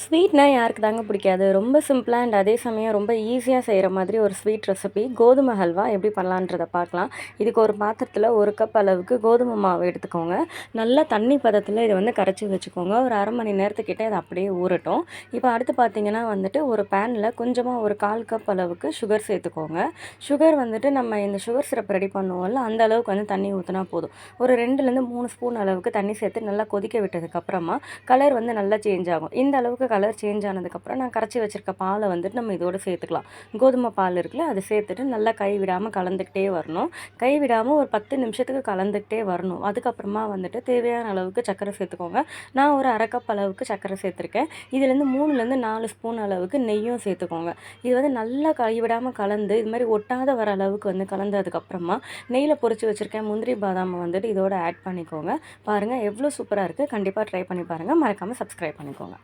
ஸ்வீட்னா யாருக்கு தாங்க பிடிக்காது? ரொம்ப சிம்பிளா அண்ட் அதே சமயம் ரொம்ப ஈஸியா செய்ற மாதிரி ஒரு ஸ்வீட் ரெசிபி கோதுமை ஹல்வா எப்படி பண்ணலான்றத பார்க்கலாம். இதுக்கு ஒரு பாத்திரத்தில 1 கப் அளவுக்கு கோதுமை மாவு எடுத்துக்கோங்க. நல்லா தண்ணி பதத்தில இத வந்து கரைச்சி வச்சுக்கோங்க. ஒரு 1/2 மணி நேரத்துக்கிட்ட இது அப்படியே ஊறட்டும். இப்போ அடுத்து பார்த்தீங்கன்னா வந்துட்டு ஒரு பேன்ல கொஞ்சமா ஒரு 1/4 கப் அளவுக்கு சுகர் சேர்த்துக்கோங்க. சுகர் வந்துட்டு நம்ம இந்த சுகர் சிரப் ரெடி பண்ணுவோம்ல, அந்த அளவுக்கு வந்து தண்ணி ஊத்துனா போதும். ஒரு 2லேருந்து 3 ஸ்பூன் அளவுக்கு தண்ணி சேர்த்து நல்லா கொதிக்க விட்டதுக்கப்புறமா கலர் வந்து நல்லா சேஞ்ச் ஆகும். இந்த அளவுக்கு கலர் சேஞ்ச் ஆனதுக்கப்புறம் நான் கரைச்சி வச்சிருக்க பாலை வந்துட்டு நம்ம இதோட சேர்த்துக்கலாம். கோதுமை பால் இருக்குல்ல, அதை சேர்த்துட்டு நல்லா கை விடாமல் கலந்துக்கிட்டே வரணும். கை விடாமல் ஒரு 10 நிமிஷத்துக்கு கலந்துக்கிட்டே வரணும். அதுக்கப்புறமா வந்துட்டு தேவையான அளவுக்கு சர்க்கரை சேர்த்துக்கோங்க. நான் ஒரு 1/2 கப் அளவுக்கு சர்க்கரை சேர்த்துருக்கேன். இதுலேருந்து 3லேருந்து 4 ஸ்பூன் அளவுக்கு நெய்யும் சேர்த்துக்கோங்க. இது வந்து நல்லா கை விடாமல் கலந்து இது மாதிரி ஒட்டாத வர அளவுக்கு வந்து கலந்ததுக்கப்புறமா நெய்யில் பொரிச்சு வச்சுருக்கேன் முந்திரி பாதாமை வந்துட்டு இதோட ஆட் பண்ணிக்கோங்க. பாருங்கள் எவ்வளோ சூப்பராக இருக்குது. கண்டிப்பாக ட்ரை பண்ணி பாருங்கள். மறக்காமல் சப்ஸ்கிரைப் பண்ணிக்கோங்க.